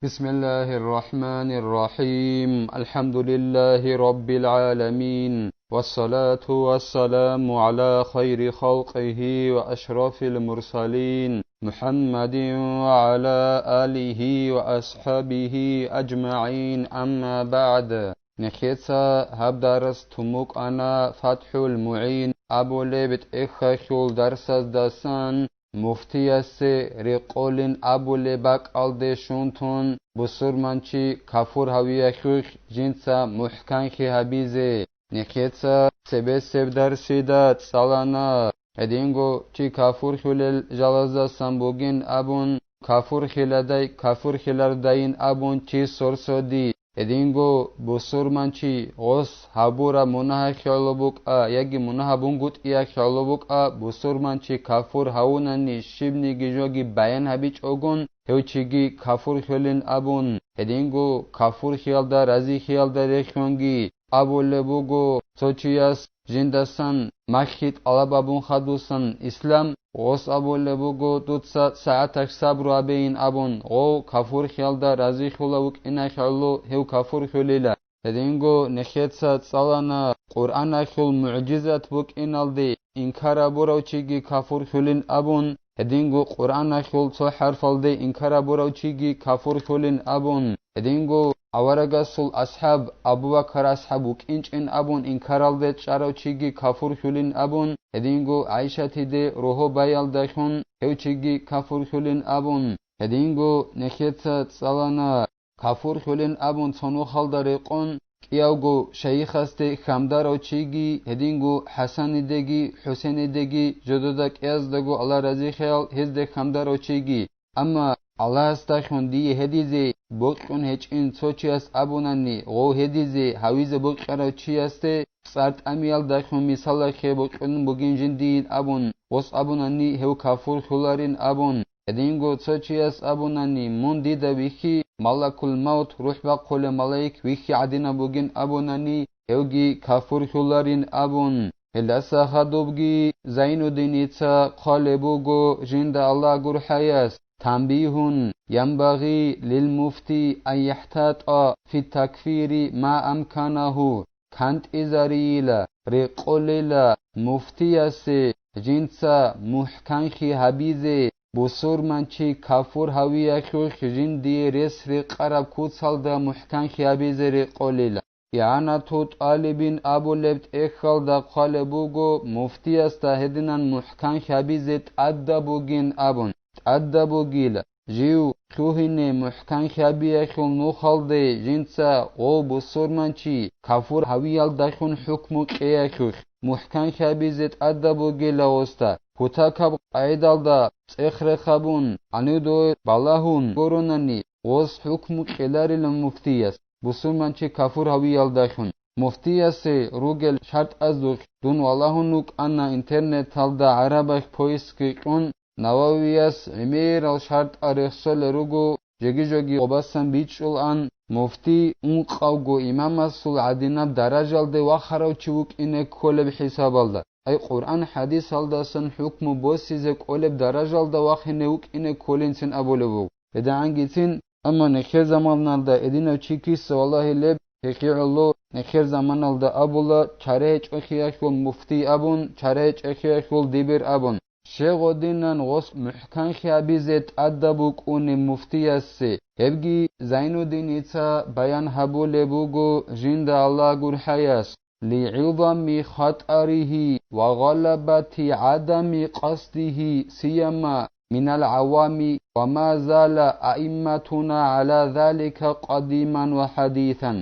بسم الله الرحمن الرحيم. الحمد لله رب العالمين، والصلاة والسلام على خير خلقه وأشرف المرسلين محمد وعلى آله وأصحابه أجمعين. أما بعد، نخيصا هبدارس تموك أنا فتح المعين أبو ليبت إخشول درس دسان مفتیس رقولین ابوله بک آلده شونتون بسرمانچی کافور هویه خوش جنسا محکانخی هبیزه نخیتسا سبه سب درسیدات سالانا ادینگو چی کافور خلال جلازه سنبوگین ابون کافور خلارداین ابون چی سرسودی ادینگو بسرمانچی غص هبورا منها خیالبوک یکی منها بونگوت ایا خیالبوک بسرمانچی کافور هاونانی شیبنی گیجوگی بیان هبیچ اوگون هوچیگی کافور خیالین ابون ادینگو کافور خیال دا رازی خیال دا ریخونگی ابو لبوگو سوچیاس جندسان مخیت علابابون خدوسان اسلام غص ابو لبوگو دوتسا ساعتك صبر ابین ابون غو کافور خیال دا رازی خیالوک اینا خیالو هو کافور خیالیلا ادینگو نخیتسا تسالانا قرآن خیال معجزات بوک اینالدی انکارا براوچیگی کافور خیالین ابون ادینگو قرآن خیال تو حرف الدی انکارا براوچیگی کافور خیالین ابون ادینگو اوارگاسول اصحاب ابو بکر اصحابوک اینچ این ابون انکارالده چاروچیگی کافور خیالین ابون ادینگو عایشه تیده روحو بایال داشون هوچیگی کافور خیالین ابون ادینگو نخیتسا تسالانا کافور خیالین ابون تونو خالداری قون کیاوگو شیخ استه خمدارو چیگی هدینگو حسن دگی حسین دگی جدودک ازدگو الله رضی خیال هزده خمدارو چیگی اما الله استخون دی هدیزه بوکون هچ این سوچی است ابونانی غو هدیزه هویزه بوکرو چی استه سرت امیال دخون مثال خی بوکون بوگین جندین ابون وس ابونانی هو کافور خلارین ابون ادینگو سوچی است ابونانی من دیده ویخی ملکul موت روح بقول ملائک ویخی عدینا بوگین ابونانی هوگی کافور خلارین ابون هلسا خدوبگی زین دینیتا قالبوگو جند الله گر حیاس تنبیه ينبغي للمفتي أن يحتاط في التكفير ما أمكنه كانت إزاريلا رقوللا مفتيس جنسا محكنخي هبيزي بسور منچي كافور هوية خوش جندي رس رقرب كوتسال دا محكنخي هبيزي رقوللا يعني توت آلبين أبو لبت إخال دا قالبوغو مفتيس تا هدنان محكنخي هبيزي تأدبوغين أبون تأدبوغيلا جيو كوهيني محكان خبيه خل نوخالده جنسا غو بسرمانچي كافور هويال داخون حكمو قياخوخ محكان خبيزت أدبو گيلا وستا كتاكب قايدال دا تخر خبون عنو دو بالاهون قروناني غوز حكمو قيلاري للمفتيس بسرمانچي كافور هويال داخون مفتيس روگل شرط ازوخ دون والله نوك انا انترنت تالدا عربك پويسكي قون نواویاس امیر الشرط ارخصل روگو جگی قباسن بیچول ان مفتی اون قوگو امام السول عدینب درجال ده وخراو چوک اینه کلب حساب الده ای قرآن حدیث الدسن حکم بوسیزه کلب درجال ده وخینه وک اینه کلینسن ابوله بو اده عنگیتین اما نخیر زمان نالده ادینو چیکیس والله لب حقیع الله نخیر زمان نالده ابوله چرهچ اخیاخول مفتی ابون چرهچ اخیاخول دیبر ابون شیخ دینن غص محکن خیابیزت ادبوک اون مفتیاسی هبگی زینو دینیتا بیان هبو لبوگو جند الله گر حیاس لعظم خطره وغلبة عدم قصده سيما من العوام وما زال أئمتنا على ذلك قديما وحديثا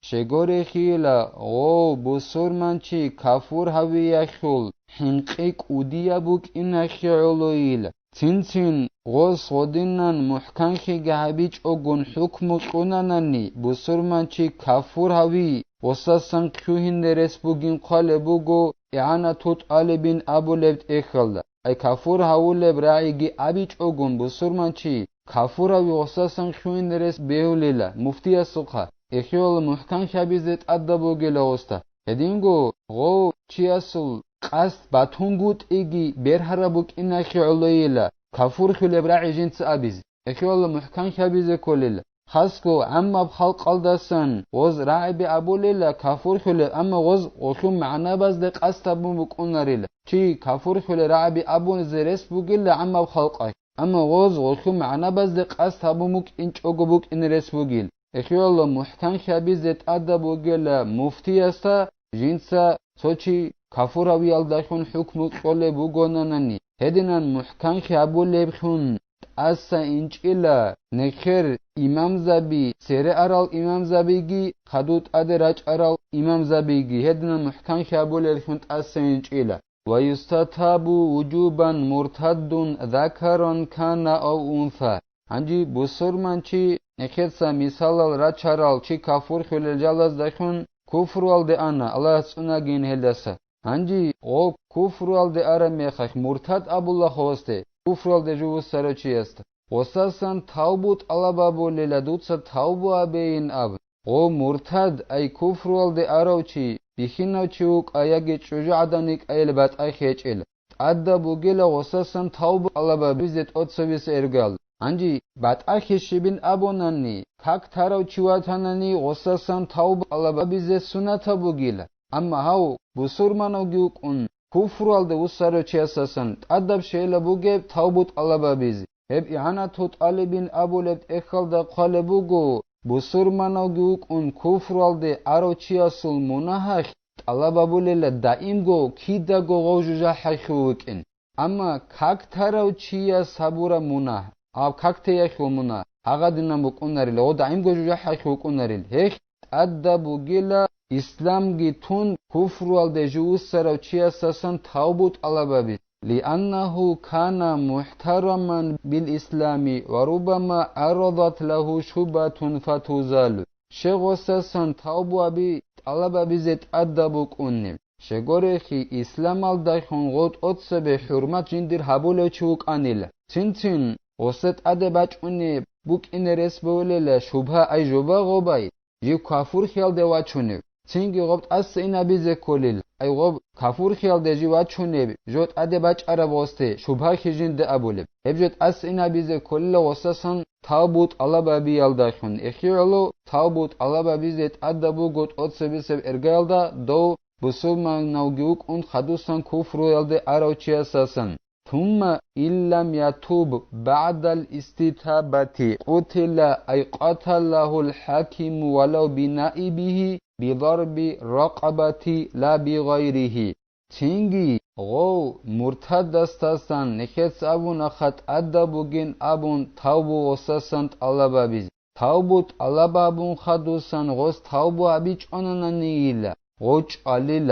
شگور خیلا غو بسور منچی کافور هوی خول حنقیق اودیا بوک این خیالویل تین غو صدینن محکن خی گهبیچ اگون حکم قناننی بسور منچی کافور هوی وساسن کیوهین درس بوگین قال بوگو اعانه توت آلبین ابو لبت اخلده ای کافور هول لبرایگی ابیچ اگون بسور منچی کافور هوی وساسن کیوهین درس بیولیلا مفتی سقه اخیال محکن خبیزت ادبو گلاوستا هدینگو غو چیاسول قصد باتونگوت ایگی برهربوک اینا خیالویلا کافور خلبرای جنس ابیز اخیال محکن خبیز کلیلا خسكو أما بخلق الدسن وز راعب أبو ليلا كافور خل أما وز وشم معنا بس دق أستبو بكون ريلا شي كافور خل راعب أبو زرس بوجيلا أما بخلقه أما وز وشم معنا بس دق أستبو مك إنش أجبوك إن رس بوجيل إخيال محكم خبيز دت أدب بوجيلا مفتي استا جنسا سوتشي كافور أبي الدخون حكم قل بوجونانني هدينا محكم خبو لبخون أسا إنش إلا نخير إمام زبي سير أرال إمام زبيجي خدوت أدراج أرال إمام زبيجي هدنا محكم خابول الخنت أسا إنش إلا ويستتاب وجوبا مرتد ذكرا كان أو أنثى عنجي بصر منشي نخيرسا مثال الراج أرال چي كافور خلال جالز دخون كفر والد أنا الله سنة جين هلسا عنجي او كفر والد أرى ميخخ مرتد أبو الله خوسته كفر والد جوز سرچي است وساسان تاوبوت علابابو لیلادوتسا تاوبو ابین اب او مرتد ای کفر والد اراوچی بخیناوچیوک ایاگی چوجعدانیک ایلبات ای خیچیل ادا بوگیل وساسان تاوبو علابابی زد اتسویس ارگال انجی بات ای خیشبین ابونانی کاک تاراوچیواتانانی وساسان تاوبو علابابی زد سنتا بوگیل اما هاو بسورمانوگیوک اون كفر والد وسارو چیاساسن ادب شیلا بوگه تاوبوت علابابیزی هب إعانة طالبين أبولد إخال دا قالبوغو بسرمانو جوك أن كفر والد أروچياسل مناهخ طلب أبولد دائم جو كيدا جو غوجوجا حيخوك إن أما كاك تاروچيا سابورا مناه أو كاك تيخو مناه هغا دينا مكوناريل أو دائم غوجوجا حيخوك أناريل هيخ أدبو جيلا إسلام جي تون كفر والد جوز ساروچياساسن تاوبوت علابابيز لأنه كان محترما بالإسلام وربما عرضت له شبهة فتزال شغوساسن تاوبو أبي طلب بزت أدبوك أنم شغوريخي إسلام الدايخون غوت أتسبه حرمت جندر هبولو چوك أنيل تنتين وست أدباج أني بوك إن رسبولي شبهة أي جبا غوباي جيو كافور خيال دواچوني تینگی غبط از این ابیز کلیل ای غب کافور خیال دجی و چونه جوت اده بچ عرباسته شبه خیجین ده ابوله هبجت از این ابیز کلیل واسسان تابوت الله بابی یالداشون اخیالو تابوت الله بابی زت ادبو گوت اتسبیسب ارگالدا دو بسومان نوگیوک اون خدوسان کفر یالده اراوچی اساسن ثم إن لم يتوب بعد الاستتابة قتل أي قتله الحاكم ولو بنائبه بضرب رقبة لا بغيره تینگی غو مرتد استاسن نخیت ابون اخت ادبوگین ابون توبو وساسند علابابیز توبوت علابابون خدوسن غوز توبو ابیچ آنانانیل غوچ علیل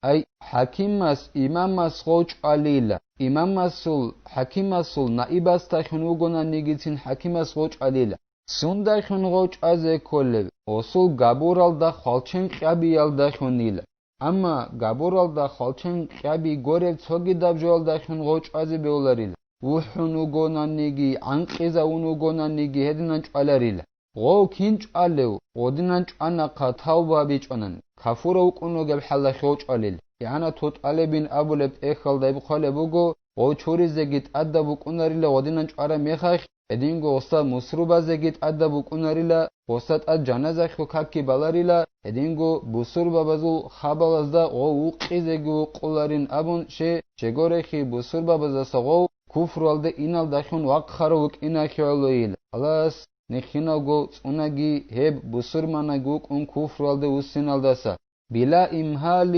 ای حکیم است امام است غوچ علیل امام مسئول حکیم مسئول نائب است خونو گناه نگیتین حکیم است غوچ علیل سوندای خون غوچ از کل اصول گابورال دا خالچن قبیال دا خونیل اما گابورال دا خالچن قبی گورل توگی دبجوال دا خون غوچ از بیولاریل وحونو گناه نگی عنقیزا اونو گناه نگی هدینانچ علاریل غو کینچ علیو ودینانچ انا قطاو بابیچ آنن کافور اوکنو گب حلا خوچ علیل یعنی توت علیبین ابولب اخال دایب خاله بگو غو چوری زگیت ادبو کناریل ودینانچ آره میخخ ادینگو استاد مسروبا زگیت ادبو کناریلا استاد اد جنازه خو کاکی بالاریلا ادینگو بسوربا بازو خابالازدا او قیزگو قولارین ابون شه چگوره خی بسوربا بازاسا غو کفرالده اینال دخون وق خروک اینا خیالویل الاس نخیناگو اونگی هب بسورمانگو اون کفرالده وسینال داسا بلا إمهال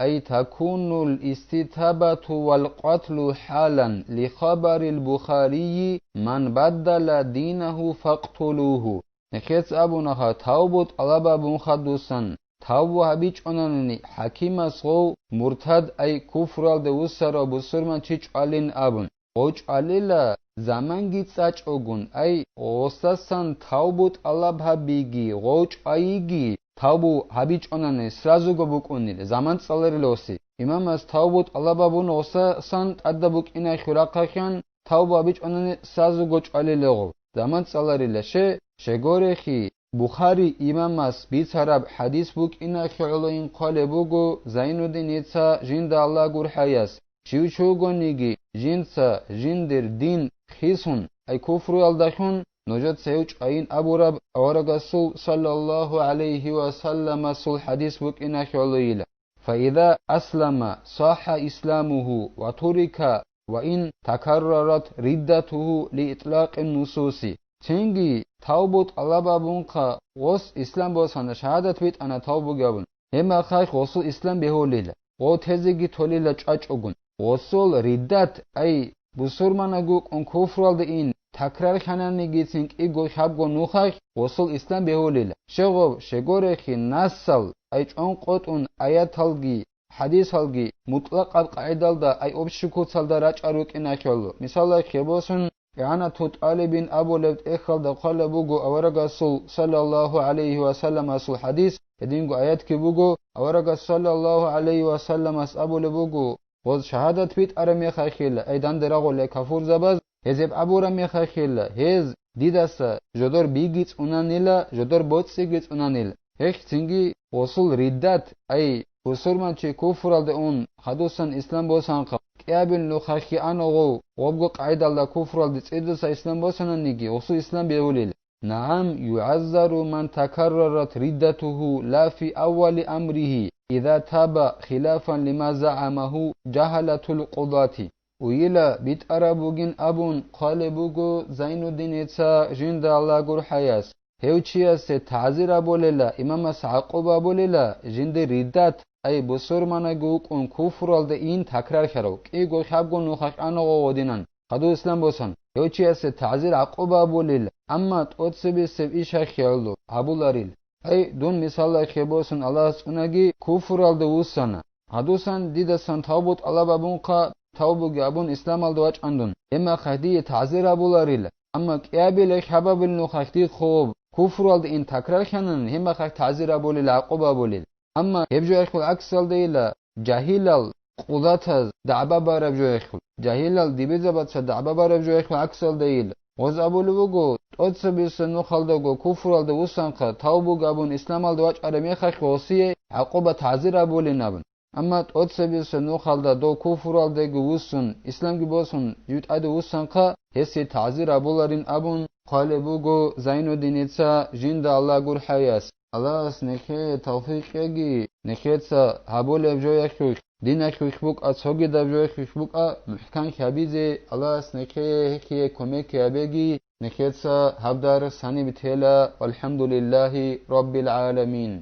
أي تكون الاستتابة والقتل حالا لخبر البخاري من بدل دينه فاقتلوه نخيت أبو نخا توبت على بابون خدوسن توبو هبيج أناني حكيم أسغو مرتد أي كفر الدوسر بسرمان چيچ علين أبون غوچ عليلا زمان گیت ساچ اوگون أي غوستسن توبت على بابيگي غوچ أيگي توبو هبيج أناني سرازو گبوكونيل زمان صلرلوسي إمام از توبت على بابون غوستسن أدبوك إنا خراقاكيان توبو هبيج أناني سرازو گوچ عليلغو زمان صلرلشه شگورخي بخاري إمام از بيت عرب حديث بوك إنا خيالوين قال بوغو زين الدين يتسا جند الله غور حياس چو گونيگي جنسا جندر دين خيسون أي كفر يالدخون نجد سيوج أين أبو رب ورقصو صلى الله عليه وسلم سل حديث بكنا خليلا فإذا أسلم صح إسلامه وترك وإن تكررت ردته لإطلاق النصوص تنجي توبت الله بابونقا وس إسلام بوسانا شهادت بيت أنا توبو جابون هما خايخ وصل إسلام بهوليلا وتهزيجي توليلا چاچوغون وصل ردت أي بسرمانaguk on kufralde in takrar khananigi think igo shabgo nukhakh وصل إسلام بهوليلا شغو شغورخي ناسل أي چون قطون آيات هلگي حديث هلگي مطلق القاعدة دا أي أبشكوت سالدا راج أروك إنا كيولو مثال خيبوسن يعني طالبين أبو لفت إخل دا قال بوغو أورغا صلى الله عليه وسلم أصل حديث يدينغو آيات كي بوغو أورغا صلى الله عليه وسلم أس أبو لبوغو وز شهادت بيت أرمي خاخيلا أيضان دراغو لكفور زباز هزيب أبو رمي خاخيلا هز ديداسا جدور بيگيت أنانيلا جدور بوتسيگيت أنانيلا هيك تنجي وصل ردات أي بسرمان چه كفر الده اون خدوسان اسلام بوسان قب قيابين لو خاخي آنغو وابقو قاعد الله كفر الده تسيدوسا اسلام بوسان نيجي وصل اسلام بيوليل نعم يعذر من تكررت ردته لا في أول أمره إذا تاب خلافا لما زعمه جهلة القضاة ويلا بيت أرابوغين أبون قالبوغو زين الدين إتسا جند الله قر حياس هوچياس تعذير بوليلا إمام سعقوبا بوليلا جند ردات أي بسرمانaguk on كفر الده إن تكرار كروك إيغو خابغو نوخاق آنغو ودينان قدو اسلام بوسان هوچياس تعذير عقوبا بوليلا أما تقدسبي سب إيشا خيالو هبولاريل أي دون مثال خيبوسن الله سنگي كفر الده وسانا هدوسان ديدسان توبت الله بابونقا توبو أبون إسلام الدواج عندون إما خدي تعذير بولاريل أما كيابي حباب النوخاقتي خوب كفر الده إن تكرار كانن هما خاق تعذير بوليل عقوبا بوليل أما يبجو يخل أكسل ديلا جاهلال قضاتز دعبا بارب جو يخل جاهلال ديبزبات دعبا بارب جو يخل أكسل ديلا وز أبو لبوغو تودس بيسنو خلدوغو كفر الده وسانقا توبوغ أبون إسلام الدواج أرمي خاق وصيه عقوبة تعذير بولي نابن أما تودس بيسنو خلدا دو كفر الده وسن إسلام جبوسن جوت أدو وسانقا هسي تعذير بولارين أبون قالبوغو زين الدين إتسا جند الله قر حياس الله نخي توفيق يجي نخيتسا هبول بجوي خوك دين خوك بوك أتصوغي دبجوي خوك بوك محكم خبيزي الله نخي كي كوميك يبيجي نخيتسا هبدار ساني بتهلا والحمد لله رب العالمين.